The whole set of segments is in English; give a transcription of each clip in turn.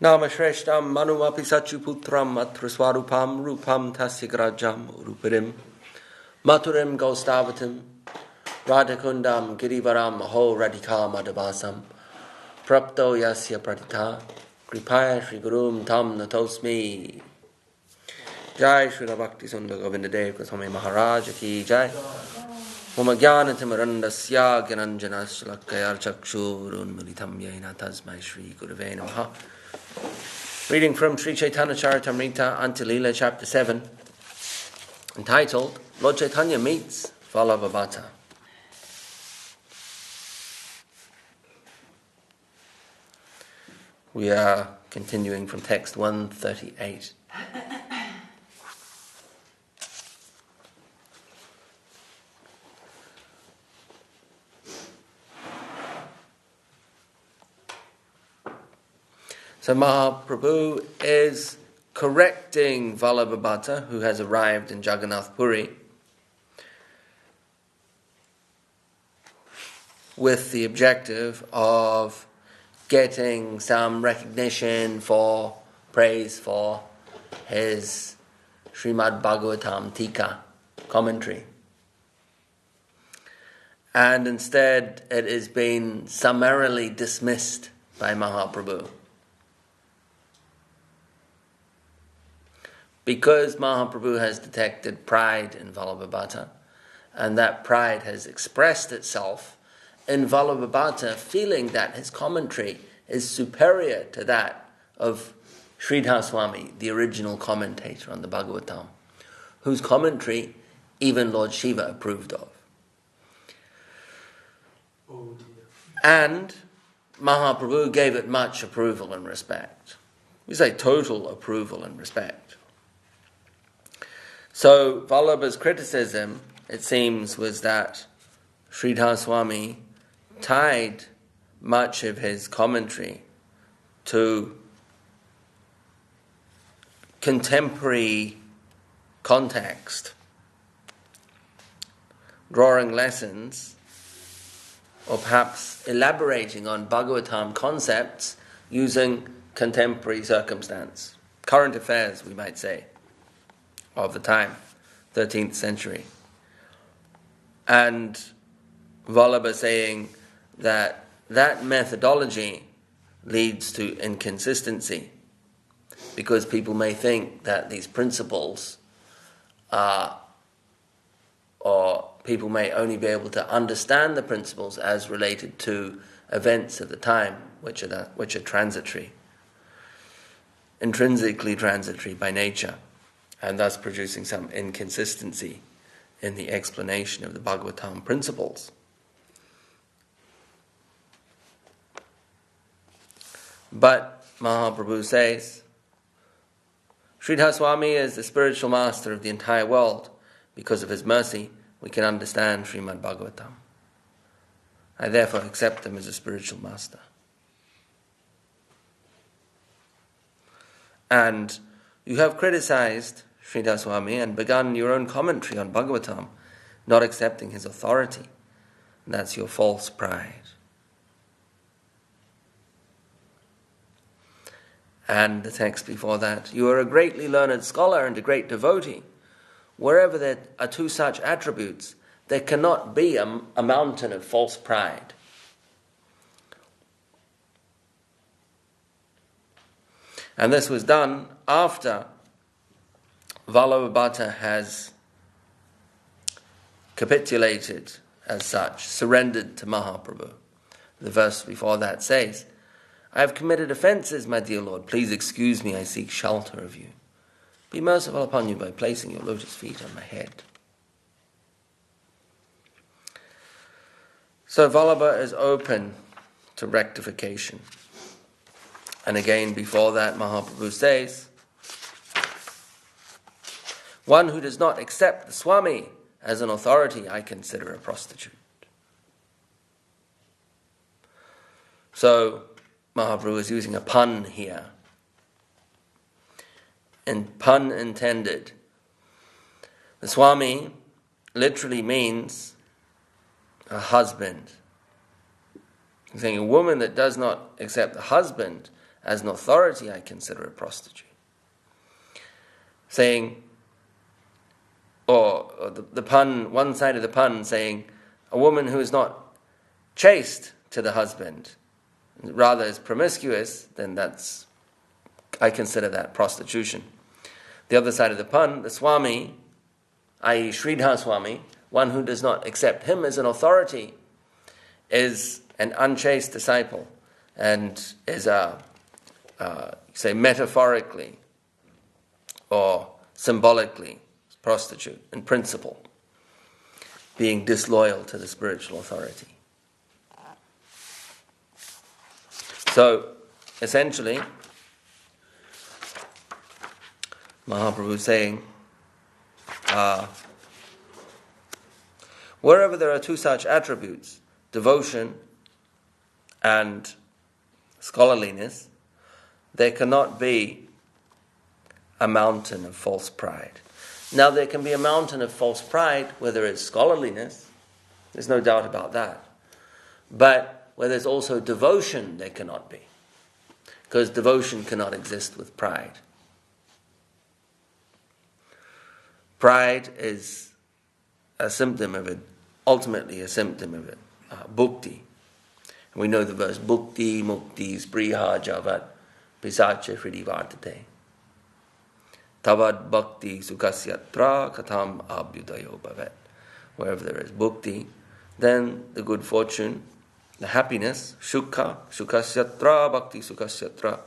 Namashreshtam manumapi sachuputram atra swarupam rupam tasya grajam urupirim maturim gostavatim radhakundam girivaram aho radhika madhavasam prapto yasya pratita kripaya shri gurum tam natosmi. Jai Shri Bhakti Sundar Govinda Dev Goswami Maharaj ki Jai. Mama Jnanatimarandasya Gyananjanashlakaya Chakshurun Militam Yena Tasmai Shri Gurave Namaha. Reading from Sri Chaitanya Charitamrita, Antya-lila, chapter 7, entitled Lord Chaitanya Meets Vallabha. We are continuing from text 138. So Mahaprabhu is correcting Vallabha, who has arrived in Jagannath Puri, with the objective of getting some recognition for praise for his Srimad Bhagavatam Tika commentary. And instead it is being summarily dismissed by Mahaprabhu. Because Mahaprabhu has detected pride in Vallabha, and that pride has expressed itself in Vallabha feeling that his commentary is superior to that of Sridhar Swami, the original commentator on the Bhagavatam, whose commentary even Lord Shiva approved of. And Mahaprabhu gave it much approval and respect. We say total approval and respect. So Vallabha's criticism, it seems, was that Sridhar Swami tied much of his commentary to contemporary context, drawing lessons, or perhaps elaborating on Bhagavatam concepts using contemporary circumstance, current affairs, we might say, of the time, 13th century. And Vallabha saying that methodology leads to inconsistency, because people may think that these principles or people may only be able to understand the principles as related to events of the time, which are transitory, intrinsically transitory by nature, and thus producing some inconsistency in the explanation of the Bhagavatam principles. But Mahaprabhu says, Sridhar Swami is the spiritual master of the entire world. Because of his mercy, we can understand Srimad Bhagavatam. I therefore accept him as a spiritual master. And you have criticized Sridhar Swami and begun your own commentary on Bhagavatam, not accepting his authority. And that's your false pride. And the text before that, you are a greatly learned scholar and a great devotee. Wherever there are two such attributes, there cannot be a mountain of false pride. And this was done after Vallabha has capitulated as such, surrendered to Mahaprabhu. The verse before that says, I have committed offences, my dear Lord. Please excuse me, I seek shelter of you. Be merciful upon you by placing your lotus feet on my head. So Vallabha is open to rectification. And again, before that, Mahaprabhu says, one who does not accept the Swami as an authority, I consider a prostitute. So Mahaprabhu is using a pun here. And pun intended. The Swami literally means a husband He's saying a woman that does not accept the husband as an authority, I consider a prostitute. Saying, or the pun, one side of the pun saying, a woman who is not chaste to the husband, rather is promiscuous, then I consider that prostitution. The other side of the pun, the Swami, i.e. Sridhar Swami, one who does not accept him as an authority, is an unchaste disciple and is say metaphorically or symbolically prostitute in principle, being disloyal to the spiritual authority. So, essentially, Mahaprabhu is saying, wherever there are two such attributes, devotion and scholarliness, there cannot be a mountain of false pride. Now, there can be a mountain of false pride where there is scholarliness, there's no doubt about that. But where there's also devotion, there cannot be. Because devotion cannot exist with pride. Pride is a symptom of it, ultimately a symptom of it, bhakti. And we know the verse, bhakti mukti spriha javat pisacha hridi vartate. Tavad bhakti sukasyatra katham abhyudayo bhavet. Wherever there is bhakti, then the good fortune, the happiness, sukasyatra, bhakti sukasyatra,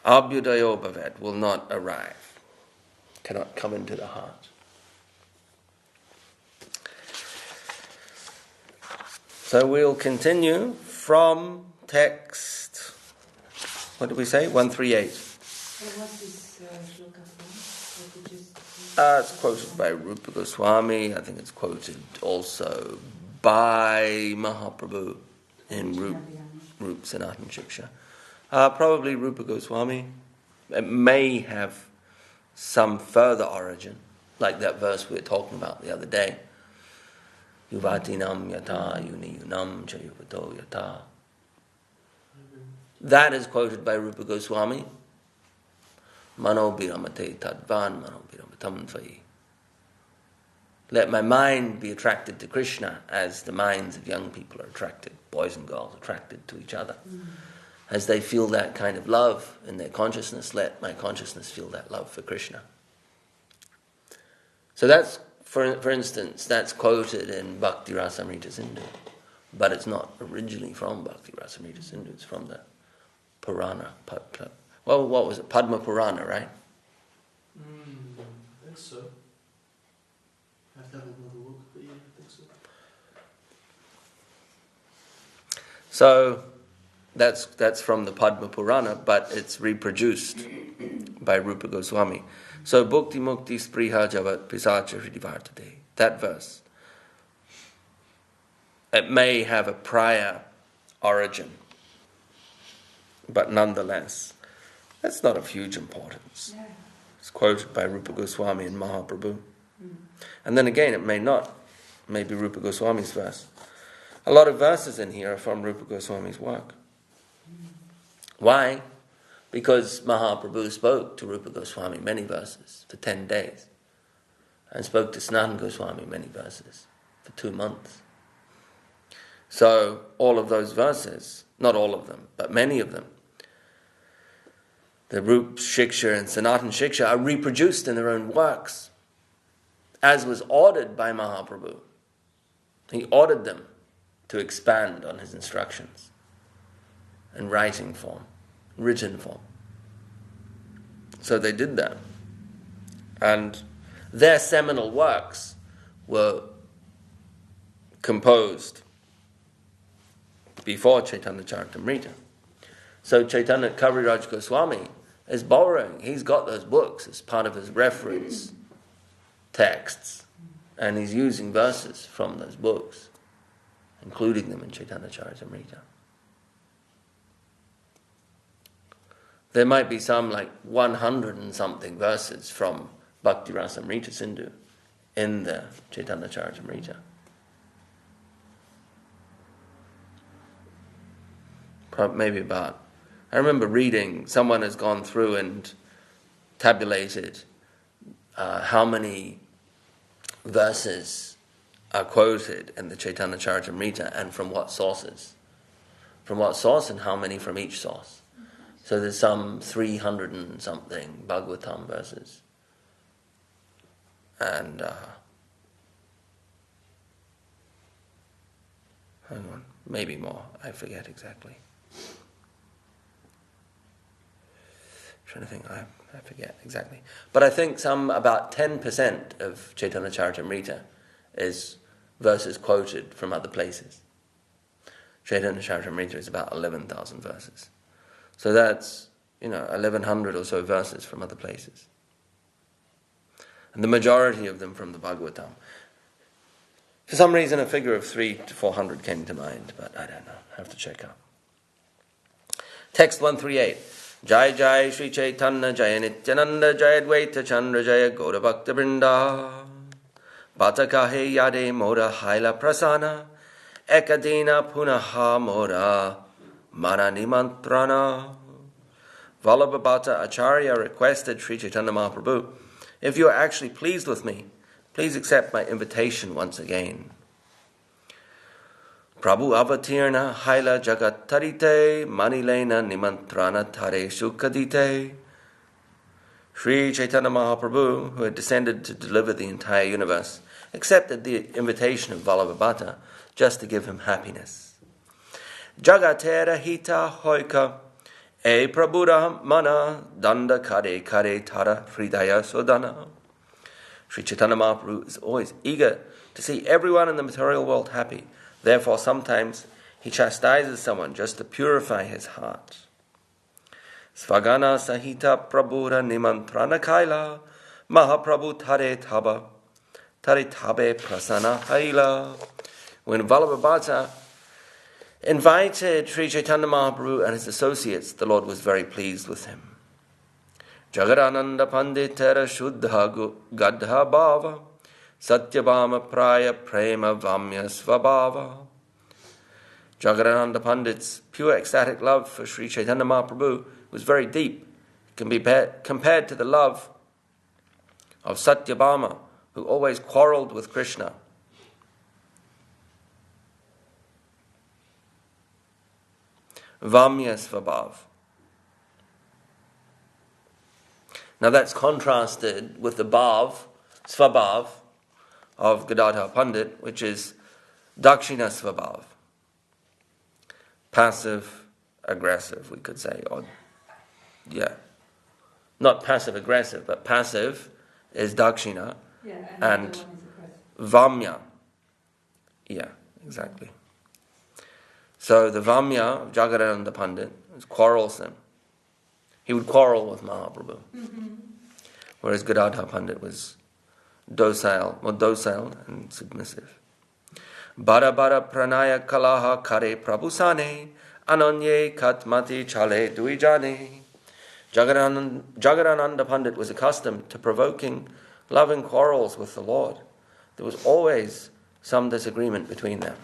abhyudayo bhavet, will not arrive, cannot come into the heart. So we'll continue from text, what did we say? 138. What is shloka from? It's quoted by Rupa Goswami. I think it's quoted also by Mahaprabhu in Rup Sanatan Shiksha. Probably Rupa Goswami. It may have some further origin, like that verse we were talking about the other day. Yuvatinam yata yuniyunam chayuvato yata. That is quoted by Rupa Goswami. Mano biramate tadvan mano biramatam tvai. Let my mind be attracted to Krishna as the minds of young people are attracted, boys and girls attracted to each other. As they feel that kind of love in their consciousness, let my consciousness feel that love for Krishna. So that's, for instance, that's quoted in Bhakti Rasamrita Sindhu, but it's not originally from Bhakti Rasamrita Sindhu, it's from the Purana. Well, what was it? Padma Purana, right? I think so. I have to have another look, but yeah, I think so. So that's from the Padma Purana, but it's reproduced by Rupa Goswami. So bhakti mukti spriha javat pisacha hridi vartate. That verse. It may have a prior origin, but nonetheless, that's not of huge importance. Yeah. It's quoted by Rupa Goswami and Mahaprabhu. And then again, it may not. It may be Rupa Goswami's verse. A lot of verses in here are from Rupa Goswami's work. Why? Because Mahaprabhu spoke to Rupa Goswami many verses for 10 days. And spoke to Sanatana Goswami many verses for 2 months. So all of those verses, not all of them, but many of them, the Rup Shiksha and Sanatan Shiksha are reproduced in their own works, as was ordered by Mahaprabhu. He ordered them to expand on his instructions in writing form, written form. So they did that. And their seminal works were composed before Chaitanya Charitamrita. So Chaitanya Kaviraj Goswami is borrowing. He's got those books as part of his reference texts. And he's using verses from those books, including them in Chaitanya Charitamrita. There might be some like 100 and something verses from Bhakti Rasamrita Sindhu in the Chaitanya Charitamrita. maybe about, I remember reading, someone has gone through and tabulated how many verses are quoted in the Chaitanya Charitamrita and from what sources. From what source and how many from each source. So there's some 300 and something Bhagavatam verses. And, hang on, maybe more, I forget exactly. Trying to think, I forget exactly. But I think about 10% of Chaitanya Charitamrita is verses quoted from other places. Chaitanya Charitamrita is about 11,000 verses. So that's, 1,100 or so verses from other places. And the majority of them from the Bhagavatam. For some reason a figure of 300 to 400 came to mind, but I don't know, I have to check out. Text 138. Jai Jai Sri Chaitanya Jaya Nityananda Jaya Dvaita Chandra Jaya Gaura Bhakta Vrinda Bata Kahe Yade Moda Haila Prasana Ekadina Punaha Moda Mana Nimantrana. Vallabhabhata Acharya requested Sri Chaitanya Mahaprabhu, if you are actually pleased with me, please accept my invitation once again. Prabhu avatirna haila jagat tarite manilena nimantrana tare sukadite. Sri Chaitanya Mahaprabhu, who had descended to deliver the entire universe, accepted the invitation of Vallabhabhata just to give him happiness. Jagatera hita hoika e prabhuda mana danda kare kare tara hridaya sodana. Sri Chaitanya Mahaprabhu is always eager to see everyone in the material world happy. Therefore, sometimes he chastises someone just to purify his heart. Svagana sahita prabhura nimantrana kaila Mahaprabhu tare tabe prasana haila. When Vallabhabhata invited Sri Chaitanya Mahaprabhu and his associates, the Lord was very pleased with him. Jagadananda panditera shuddha gadha bhava Satyabhama praya prema vamya svabhava. Jagadananda Pandit's pure ecstatic love for Sri Chaitanya Mahaprabhu was very deep. It can be compared to the love of Satyabhama, who always quarreled with Krishna. Vamya svabhav. Now that's contrasted with the bhav, svabhav, of Gadadhar Pandit, which is Dakshina Svabhav. Passive, aggressive, we could say. Not passive aggressive, but passive is Dakshina. And Vamya. Yeah, exactly. So the Vamya of Jagadananda Pandit is quarrelsome. He would quarrel with Mahaprabhu. Whereas Gadadhar Pandit was more docile and submissive. Bara bara pranaya kalaha kare prabhusane ananye katmati chale duijane. Jagadananda Pandit was accustomed to provoking loving quarrels with the Lord. There was always some disagreement between them.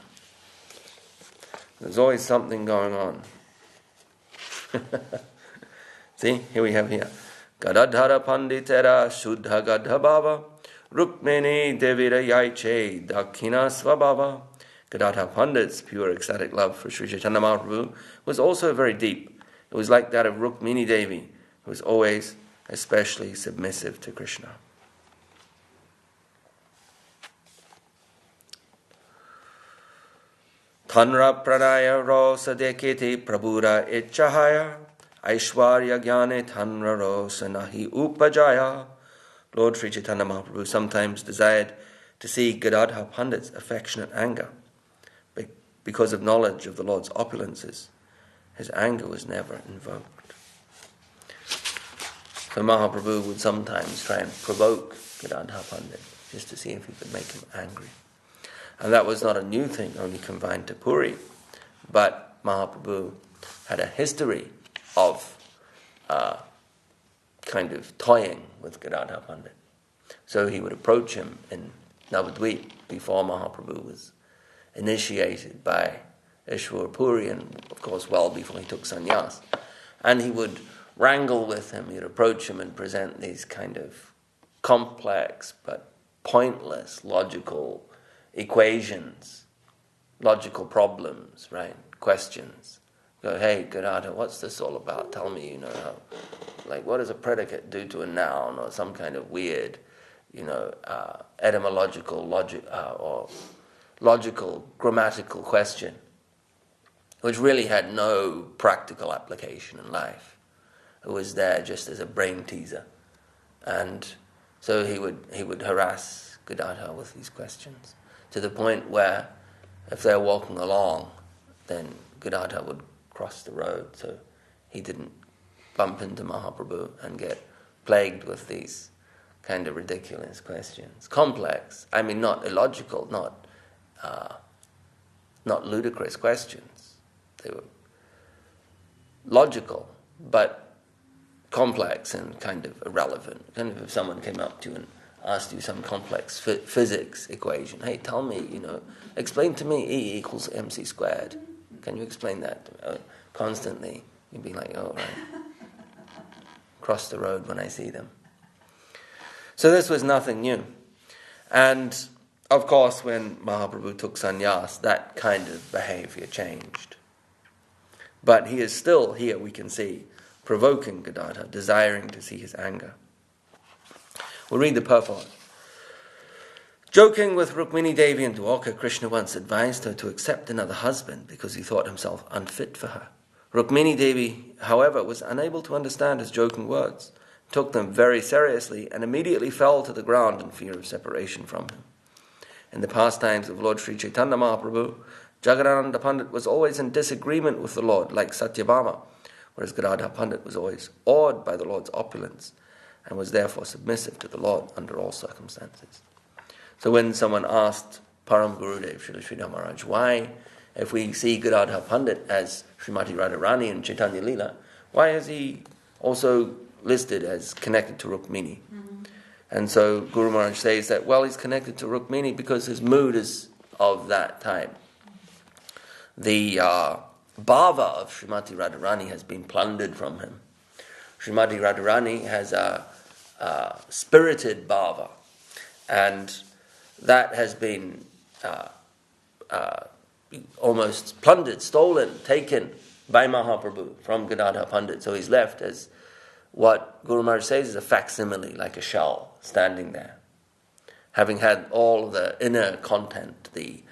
There's always something going on. See, here we have here. Gadadhara Panditera Shuddha Gadha Bhava Rukmini Devira Yaiche Dakina Svabhava. Gadadhar Pandit's pure ecstatic love for Sri Chaitanya Mahaprabhu was also very deep. It was like that of Rukmini Devi, who was always especially submissive to Krishna. Tanra Pranaya Rosa Dekiti Prabhura Ichahaya Aishwarya Jnane Tanra Rosa Nahi Upajaya. Lord Sri Chaitanya Mahaprabhu sometimes desired to see Gadadhar Pandit's affectionate anger. Because of knowledge of the Lord's opulences, his anger was never invoked. So Mahaprabhu would sometimes try and provoke Gadadhar Pandit just to see if he could make him angry. And that was not a new thing, only confined to Puri. But Mahaprabhu had a history of kind of toying with Gadadhar Pandit. So he would approach him in Navadvip before Mahaprabhu was initiated by Ishwar Puri, and of course well before he took sannyas. And he would wrangle with him, he'd approach him and present these kind of complex but pointless logical equations, logical problems, right? Questions. Go, hey, Gadadhar, what's this all about? Tell me, what does a predicate do to a noun, or some kind of weird, etymological or logical grammatical question, which really had no practical application in life. It was there just as a brain teaser. And so he would harass Gadadhar with these questions, to the point where if they're walking along, then Gadadhar would cross the road so he didn't bump into Mahaprabhu and get plagued with these kind of ridiculous questions. Complex, not illogical, not ludicrous questions. They were logical, but complex and kind of irrelevant. Kind of if someone came up to you and asked you some complex physics equation, hey, tell me, explain to me E equals mc squared. Can you explain that to me? Constantly, you'd be like, oh, right. Cross the road when I see them. So this was nothing new. And of course, when Mahaprabhu took sannyas, that kind of behavior changed. But he is still here, we can see, provoking Gadadhar, desiring to see his anger. We'll read the purport. Joking with Rukmini Devi and Dwarka, Krishna once advised her to accept another husband because he thought himself unfit for her. Rukmini Devi, however, was unable to understand his joking words, took them very seriously, and immediately fell to the ground in fear of separation from him. In the pastimes of Lord Sri Chaitanya Mahaprabhu, Jagadananda Pandit was always in disagreement with the Lord, like Satyabhama, whereas Gadadhar Pandit was always awed by the Lord's opulence and was therefore submissive to the Lord under all circumstances. So when someone asked Param Gurudev, Srila Sridhar Maharaj, why, if we see Gadadhar Pandit as Srimati Radharani in Chaitanya-lila, why is he also listed as connected to Rukmini? Mm-hmm. And so Guru Maharaj says that, he's connected to Rukmini because his mood is of that time. The bhava of Srimati Radharani has been plundered from him. Srimati Radharani has a spirited bhava, and that has been almost plundered, stolen, taken by Mahaprabhu from Gadadhar Pandit. So he's left as what Guru Maharaj says is a facsimile, like a shell, standing there, having had all the inner content, the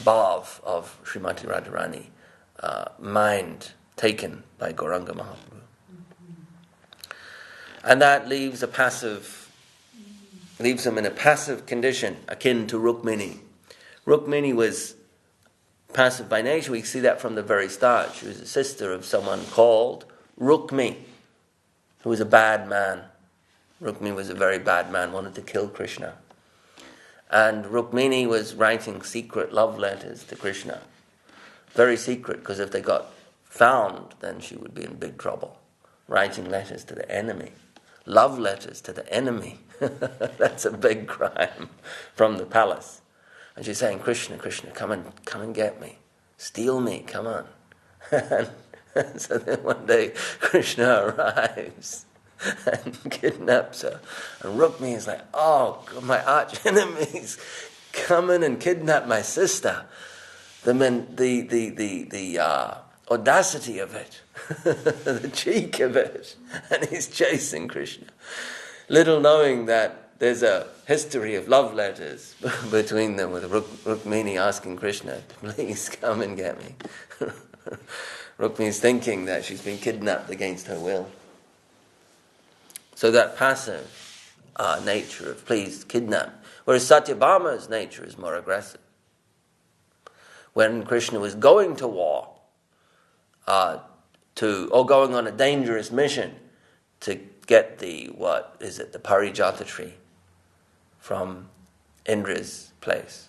bhav of Srimati Radharani, mind taken by Gauranga Mahaprabhu. And that leaves him in a passive condition, akin to Rukmini. Rukmini was passive by nature. We see that from the very start. She was a sister of someone called Rukmi, who was a bad man. Rukmi was a very bad man, wanted to kill Krishna. And Rukmini was writing secret love letters to Krishna. Very secret, because if they got found, then she would be in big trouble. Writing letters to the enemy. Love letters to the enemy. That's a big crime from the palace. And she's saying, Krishna, Krishna, come and get me. Steal me, come on. And so then one day Krishna arrives and kidnaps her. And Rukmini is like, oh, my arch enemies coming and kidnap my sister. The audacity of it, the cheek of it, and he's chasing Krishna, little knowing that there's a history of love letters between them, with Rukmini asking Krishna, please come and get me. Rukmini's thinking that she's been kidnapped against her will. So that passive nature of please kidnap, whereas Satyabhama's nature is more aggressive. When Krishna was going to war, or going on a dangerous mission to get the Parijata tree from Indra's place,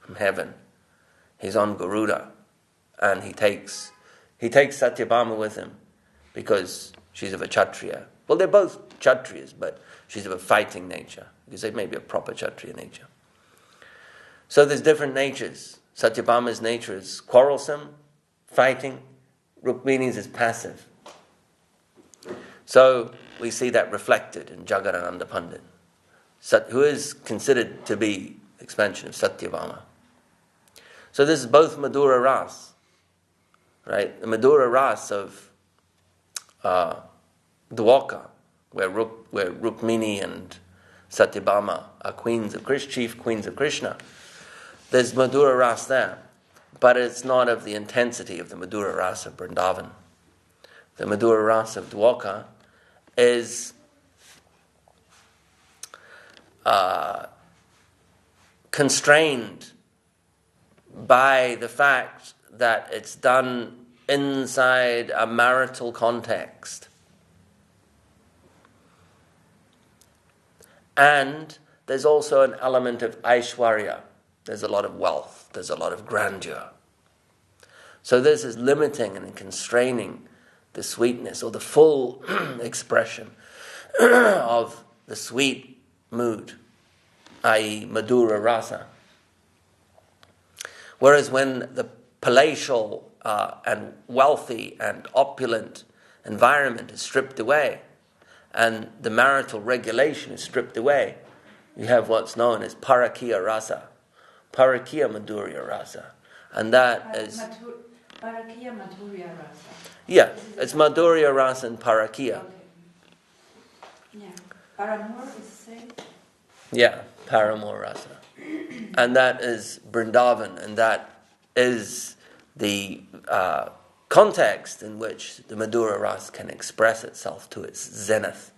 from heaven. He's on Garuda, and he takes Satyabhama with him because she's of a Kshatriya. Well, they're both Kshatriyas, but she's of a fighting nature. You could say maybe a proper Kshatriya nature. So there's different natures. Satyabhama's nature is quarrelsome, fighting. Rukmini's is passive. So we see that reflected in Jagadananda Pandit, who is considered to be expansion of Satyabhama. So this is both Madhura Ras, right? The Madhura Ras of Dwaka, where Rukmini and Satyabhama are chief queens of Krishna. There's Madhura Ras there, but it's not of the intensity of the Madhura Ras of Vrindavan. The Madhura Ras of Dwaka is constrained by the fact that it's done inside a marital context. And there's also an element of Aishwarya. There's a lot of wealth. There's a lot of grandeur. So this is limiting and constraining the sweetness or the full expression of the sweet mood, i.e. Madhura Rasa. Whereas when the palatial and wealthy and opulent environment is stripped away and the marital regulation is stripped away, you have what's known as Parakiya Rasa, Parakiya Madhurya Rasa. And that is... Parakiya Madhurya Rasa. Yeah, it's Madhurya Rasa and Parakiya. Okay. Yeah. Paramore is same? Yeah, Paramore Rasa. And that is Vrindavan, and that is the context in which the Madhura Rasa can express itself to its zenith.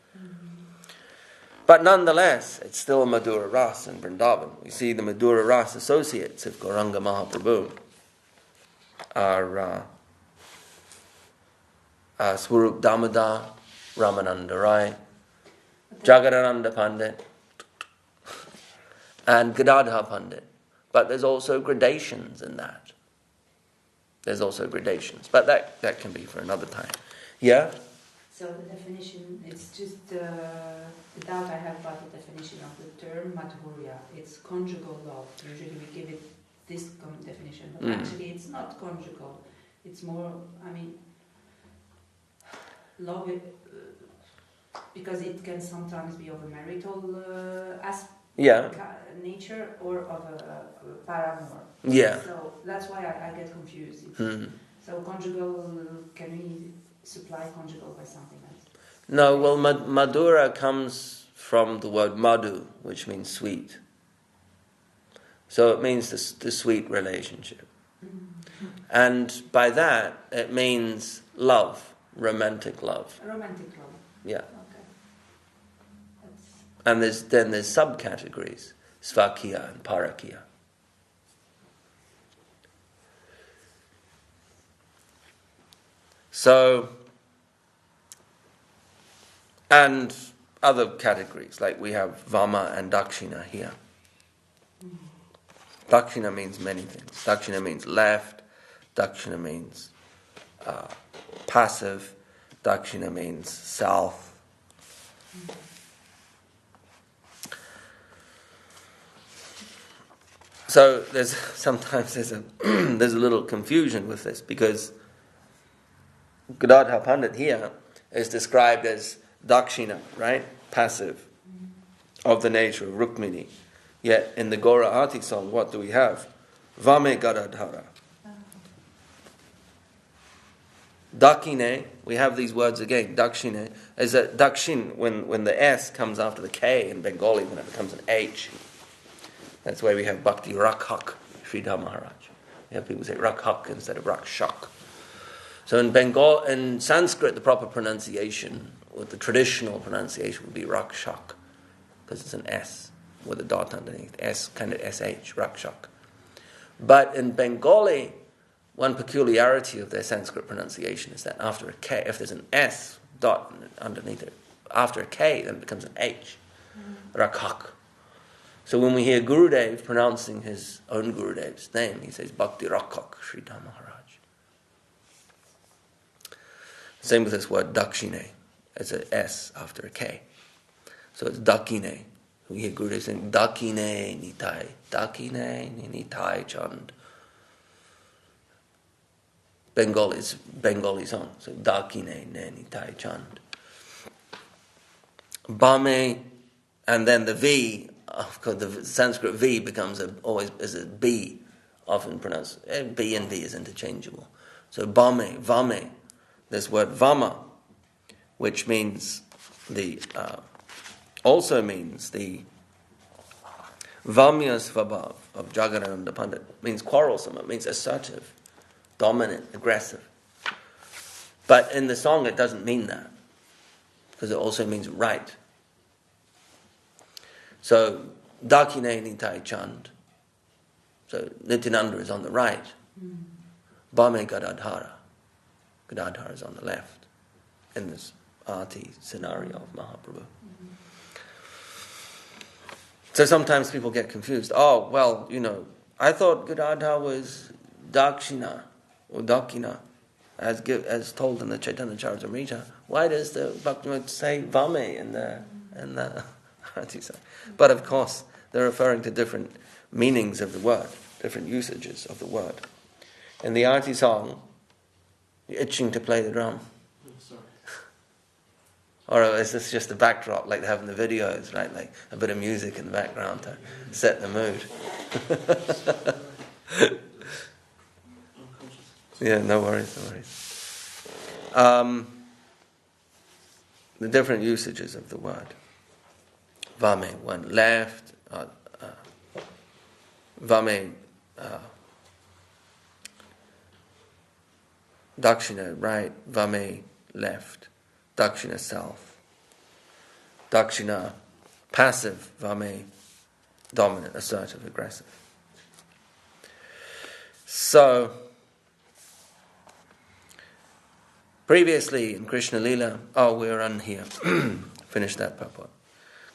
But nonetheless, it's still a Madhura Rasa in Vrindavan. We see the Madhura Rasa associates of Gauranga Mahaprabhu are Swarup Damodar, Ramananda Rai, Jagadananda Pandit, and Gadadhar Pandit. But there's also gradations in that. There's also gradations. But that can be for another time. Yeah? So the definition, it's just the doubt I have about the definition of the term Madhurya. It's conjugal love. Usually we give it this definition, but actually it's not conjugal. It's more, love it, because it can sometimes be of a marital nature or of a paramour. Yeah. So that's why I get confused. So conjugal, can we supply conjugal by something else? No, well, Madhura comes from the word madhu, which means sweet. So it means the sweet relationship. And by that, it means love, romantic love. Romantic love. Yeah. Okay. And there's subcategories, Svakiya and Parakiya. So, and other categories, like we have Vama and Dakshina here. Dakshina means many things. Dakshina means left, Dakshina means passive, Dakshina means south. So sometimes there's a little confusion with this, because Gadadhar Pandit here is described as Dakshina, right? Passive, of the nature of Rukmini. Yet in the Gora Arti song, what do we have? Vame Gadadhara. Dakine, we have these words again. Dakshine is a Dakshin, when the S comes after the K in Bengali, when it becomes an H. That's why we have Bhakti Rakhak, Sridhar Maharaj. We have people say Rakhak instead of Rakshak. So in Sanskrit, the proper pronunciation, or the traditional pronunciation, would be Rakshak, because it's an S with a dot underneath. S, kind of SH, Rakshak. But in Bengali, one peculiarity of their Sanskrit pronunciation is that after a K, if there's an S dot underneath it, after a K, then it becomes an H. Rakhak. So when we hear Gurudev pronouncing his own Gurudev's name, he says Bhakti Rakhak, Sridhar Maharaj. Same with this word Dakshine. It's an S after a K. So it's Dakine. We hear Gurudev saying Dakine Nitai, Dakine Nitai Chand. Bengali song. So Dakine Neni Tai Chand. Bame, and then the V, of course the Sanskrit V becomes always a B, often pronounced. B and V is interchangeable. So Bame, Vame, this word Vama, which means also means the Vamya Svabhav of Jagadananda Pandit, means quarrelsome, it means assertive, dominant, aggressive. But in the song it doesn't mean that, because it also means right. So, Dakine Nitai Chand, so Nityananda is on the right, Bame Gadadhara, Gadadhara is on the left, in this arti scenario of Mahaprabhu. So sometimes people get confused. Oh, well, I thought Gadadhara was Dakshina, or Dakina, as told in the Chaitanya Charitamrita. Why does the Bhakti say Vame in the arti side? But of course, they're referring to different meanings of the word, different usages of the word. In the arti song, you're itching to play the drum. Sorry. Or is this just a backdrop like they have in the videos, right? Like a bit of music in the background to set the mood. Yeah, no worries. The different usages of the word. Vame, one left. Vame, Dakshina, right. Vame, left. Dakshina, south. Dakshina, passive. Vame, dominant, assertive, aggressive. So, previously in Krishna-lila, we're on here. Finish that purport.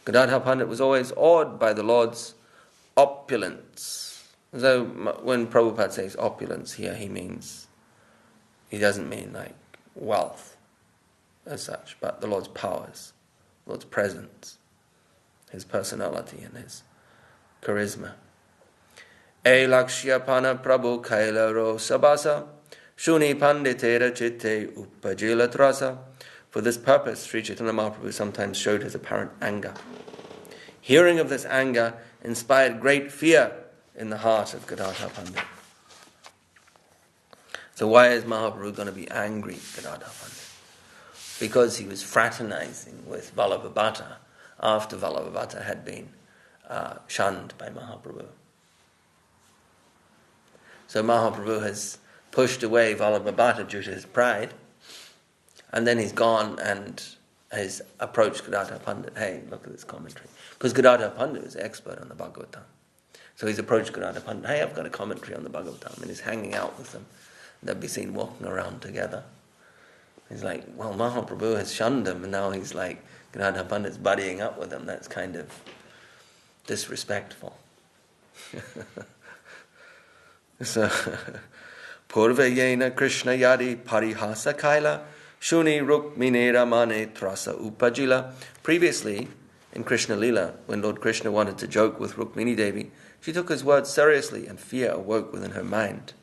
Gadadhar Pandit was always awed by the Lord's opulence. So when Prabhupada says opulence here, he doesn't mean like wealth as such, but the Lord's powers, Lord's presence, His personality and His charisma. E lakshya pana prabhu kaila ro sabasa shuni panditera chitte upajila trasa. For this purpose, Sri Chaitanya Mahaprabhu sometimes showed his apparent anger. Hearing of this anger inspired great fear in the heart of Gadadhar Pandit. So why is Mahaprabhu going to be angry, Gadadhar Pandit? Because he was fraternizing with Vallabhabhata after Vallabhabhata had been shunned by Mahaprabhu. So Mahaprabhu has pushed away Vallabhabhata due to his pride, and then he's gone and has approached Gadadhar Pandit. Hey, look at this commentary. Because Gadadhar Pandit was an expert on the Bhagavatam. So he's approached Gadadhar Pandit. Hey, I've got a commentary on the Bhagavatam. And he's hanging out with them. They'll be seen walking around together. He's like, well, Mahaprabhu has shunned him, and now he's like, Gadadhar Pandit's buddying up with him. That's kind of disrespectful. So, Purva yena Krishna yadi parihasa kaila shuni rukminera mane trasa upajila. Previously, in Krishna-lila, when Lord Krishna wanted to joke with Rukmini Devi, she took his words seriously and fear awoke within her mind.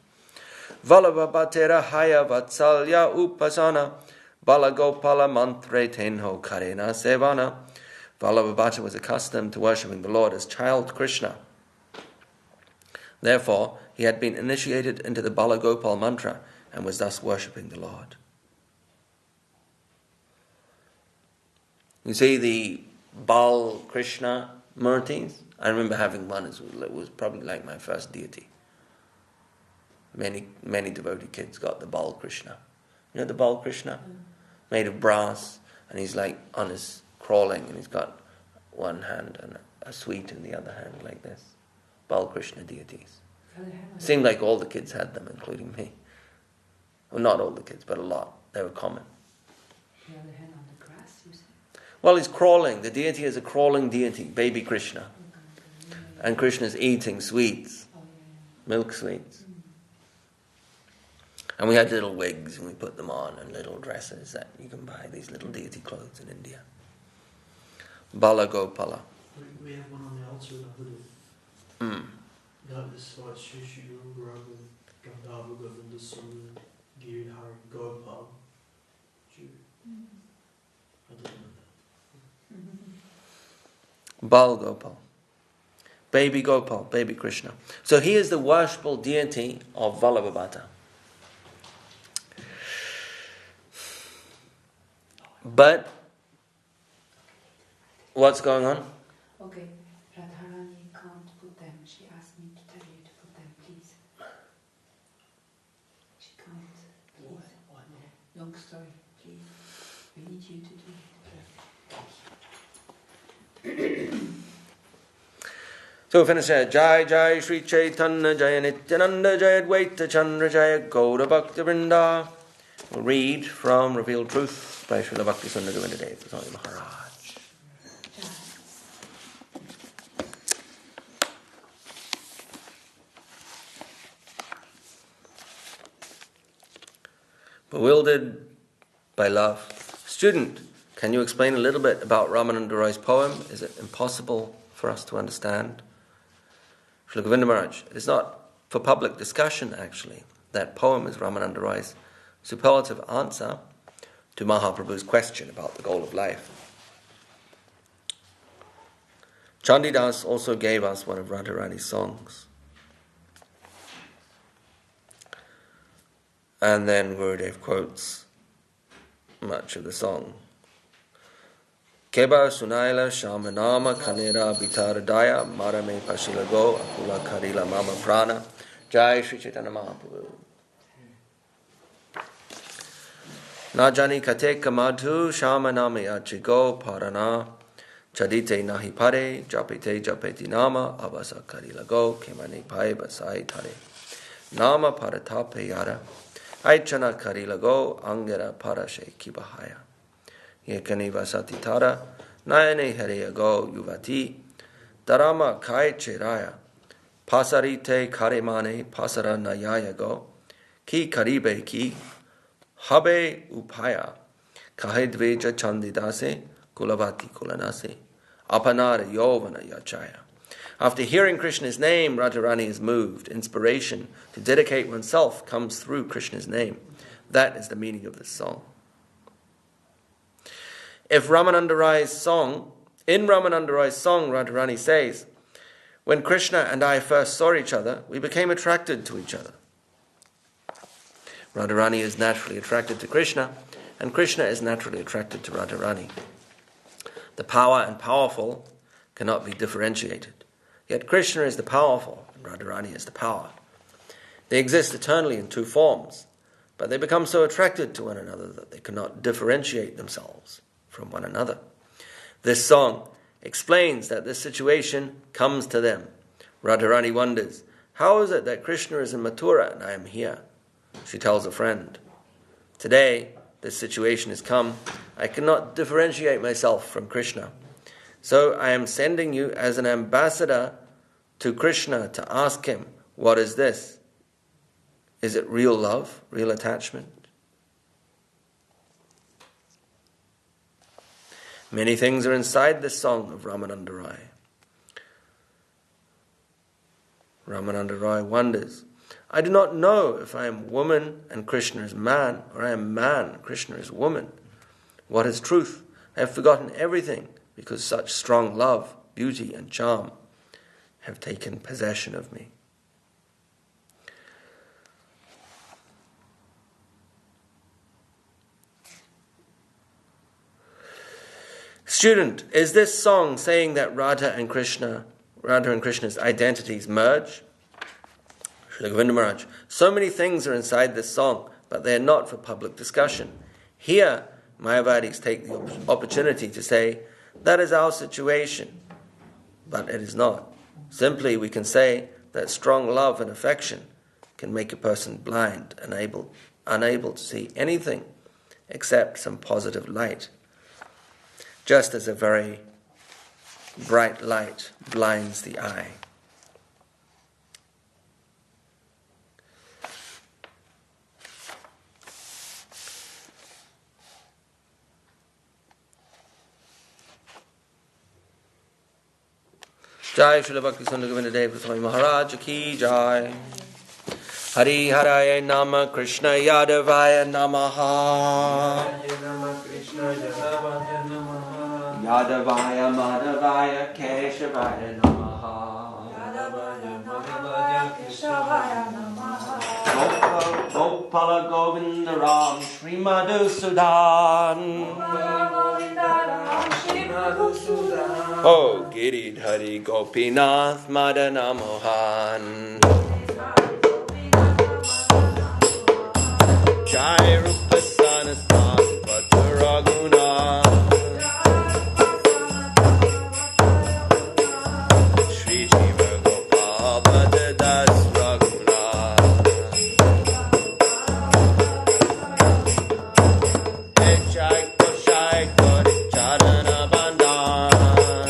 Vallabhabhatera haya vatsalya upasana balagopala mantre tenho karena sevana. Vallabhabhata was accustomed to worshipping the Lord as child Krishna. Therefore, he had been initiated into the Balagopal mantra and was thus worshipping the Lord. You see the Bal Krishna murtis? I remember having one. It was probably like my first deity. Many devotee kids got the Bal Krishna. You know the Bal Krishna? Made of brass, and he's like on his crawling, and he's got one hand and a sweet in the other hand like this. Bal Krishna deities. It seemed like all the kids had them, including me. Well, not all the kids, but a lot. They were common. The other hand on the grass, you said? Well, he's crawling. The deity is a crawling deity, baby Krishna. And Krishna's eating sweets, milk sweets. And we had little wigs, and we put them on, and little dresses that you can buy, these little deity clothes in India. Bala Gopala. We have one on the altar in the hoodie. That is what Shri Guru Govinda Sundar Giridhar Gopal Jew. I don't know that. Bal Gopal. Baby Gopal, baby Krishna. So he is the worshipful deity of Vallabhabhata. But what's going on? Okay, Radharani can't put them. She asked me to tell you to put them, please. She can't. Please. Why not? Long story, please. We need you to do it. So we finish there. Jai Jai Sri Chaitanya Jaya Nityananda Jaya Advaita Chandra Jaya Gaura Bhakti Vrinda. We'll read from Revealed Truth by Srila Bhakti Sundar Govinda Dev Swami Maharaj. Bewildered by love. Student, can you explain a little bit about Ramananda Roy's poem? Is it impossible for us to understand? Srila Govinda Maharaj, it is not for public discussion actually. That poem is Ramananda Roy's superlative answer to Mahaprabhu's question about the goal of life. Chandidas also gave us one of Radharani's songs. And then Gurudev quotes much of the song. Keba sunaila shamanama kanera bitaradaya marame pashilago akula karila mama prana. Jai Shri Chaitanya Mahaprabhu. Najani kateka madhu shamanami achigo parana chadite nahi pare japite japeti nama abasa karilago kemani pai basai tare nama paratape yara aichana karilago angera parashe kibahaya yekani vasati tara nayane hariyago yuvati darama kai cheraya pasarite karemane pasara nayaya go ki karibe ki habe upaya kahedveja chandidase kulavati kulanase apanara yovana yachaya. After hearing Krishna's name, Radharani is moved. Inspiration to dedicate oneself comes through Krishna's name. That is the meaning of this song. In Ramananda Roy's song, Radharani says, when Krishna and I first saw each other, we became attracted to each other. Radharani is naturally attracted to Krishna, and Krishna is naturally attracted to Radharani. The power and powerful cannot be differentiated. Yet Krishna is the powerful, and Radharani is the power. They exist eternally in two forms, but they become so attracted to one another that they cannot differentiate themselves from one another. This song explains that this situation comes to them. Radharani wonders, how is it that Krishna is in Mathura and I am here? She tells a friend, today this situation has come. I cannot differentiate myself from Krishna. So I am sending you as an ambassador to Krishna to ask him, what is this? Is it real love, real attachment? Many things are inside this song of Ramananda Roy. Ramananda Roy wonders, I do not know if I am woman and Krishna is man, or I am man and Krishna is woman. What is truth? I have forgotten everything because such strong love, beauty and charm have taken possession of me. Student, is this song saying that Radha and Krishna's identities merge? Srila Govinda Maharaj, so many things are inside this song, but they are not for public discussion. Here, Mayavadis take the opportunity to say, that is our situation, but it is not. Simply, we can say that strong love and affection can make a person blind and unable to see anything except some positive light. Just as a very bright light blinds the eye. Jai Srila Bhakti Sundar Govinda Dev Swami Maharaj Ki Jai. Hari Haraya Nama Krishna Yadavaya Namaha. Yadavaya Madhavaya Keshavaya Namaha. Gopala Govinda Ram Shri Madhusudan. Oh, Giridhari Gopinath Madana Mohan. Jai Rupa Sanatan Vataraguna. Shri Jiva Gopal Bhadadas Raguna. Jai Koshai Kori Charana Bandan.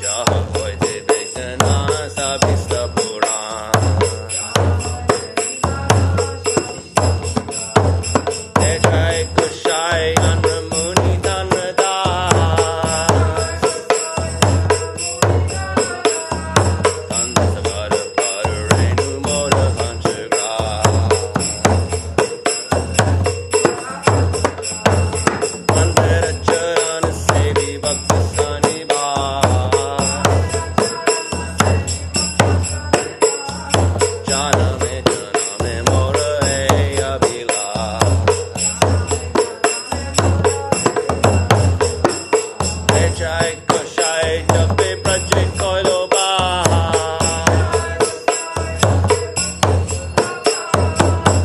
Jaha Koi Devekana Sabhista Puran. Jai Kushai Anramuni Tanradas. Tansavara Pararenu Moda Panchagra. Mandara Charana Sevi Bhakti Saniva. Janame Mora Abhila. Jai Koshai Jape Praje Koiloba.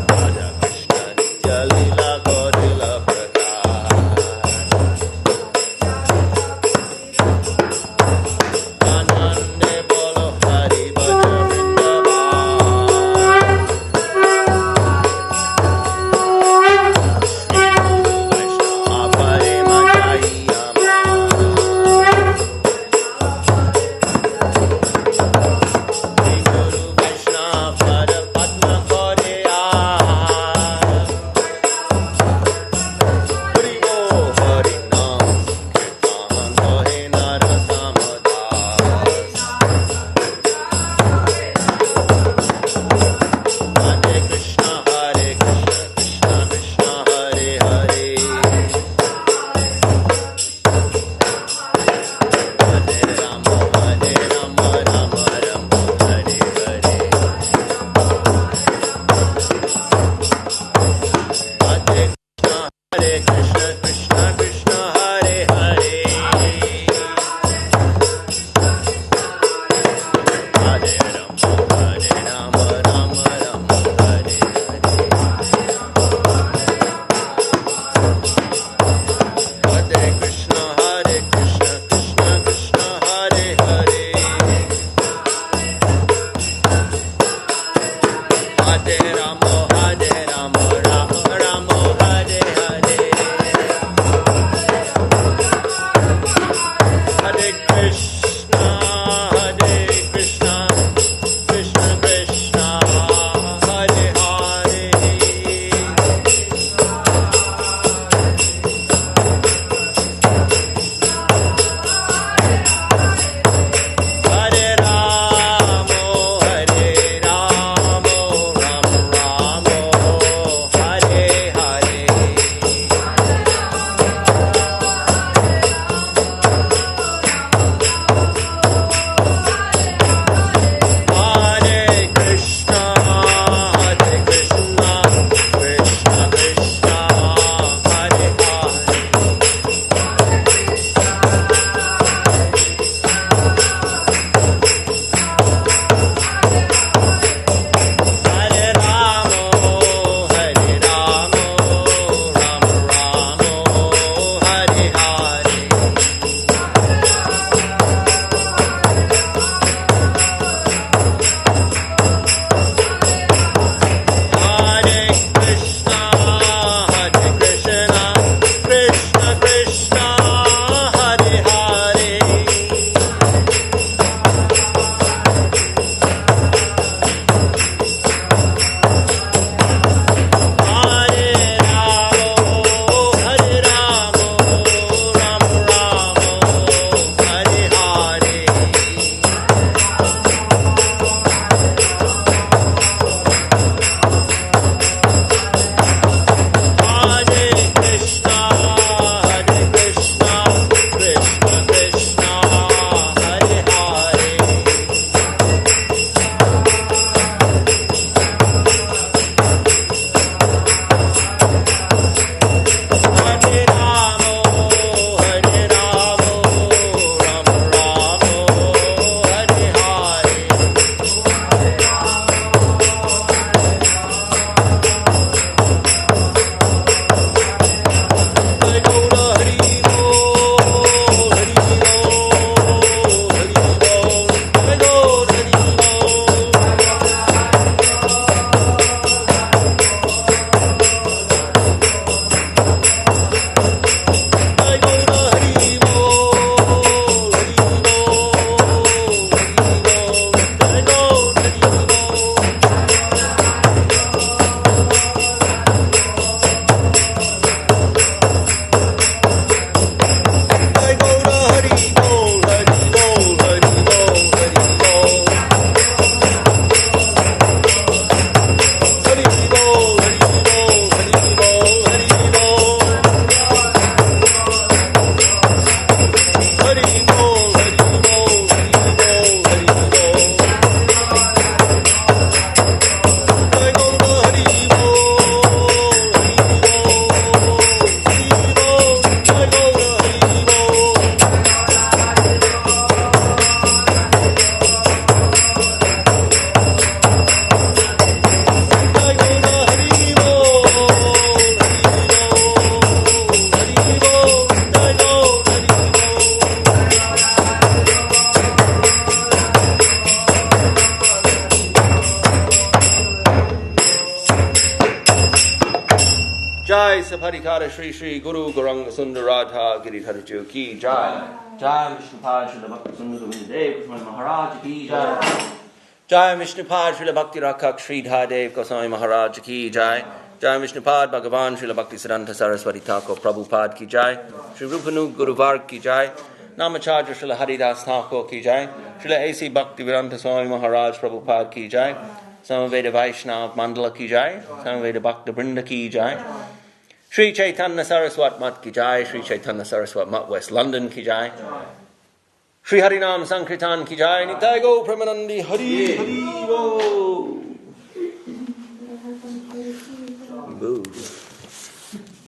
Radha Krishna Antya-lila Godila Prakash. Anande Bolo Hari Bhaja Vrindavan. Shri Guru Vaishnava Parimatayama. Shri Guru Vaishnava Pada Padma Koreya. Hari Bo Hari Nam Kirtan Hoye Narasamadaas. Hare Krishna Krishna Krishna Hare Hare. Hare Rama Rama Rama Hare Hare. Hare Krishna Krishna Krishna Hare Hare. Hare Rama Rama Rama Hare Hare. Hare Krishna Krishna Krishna Hare Hare. Hare Rama Rama Rama Hare Hare. Hare Krishna Krishna Krishna Hare Hare. Hare Ramo Ramo Ramo Jai Sapadikara Shri Shri Guru Gauranga Sundaradha Giridhara Jo Ki Jai. Jai Vishnupad Srila Bhakti Sundar Govindadev Goswami Maharaj Ki Jai. Jai Vishnupad Srila Bhakti Rakshak Sri Dhadev Goswami Maharaj Ki Jai. Jai Vishnupad Bhagavan Srila Bhakti Siddhanta Saraswati Thakur Prabhupada Ki Jai. Shri Rupanug Guru Varg Ki Jai. Namacharya Srila Haridas Thakur Ki Jai. Srila A.C. Bhakti Vedanta Swami Maharaj Prabhupada Ki Jai. Samaveda Vaishnav Mandala Ki Jai. Samaveda Bhakta Brinda Ki Jai. Sri Chaitanya Saraswat Mat Ki Jai. Sri Chaitanya Saraswat Mat West London Ki Jai. Sri Harinam Sankirtan Ki Jai. Nitai Go Premanandi Hari Hari Bo.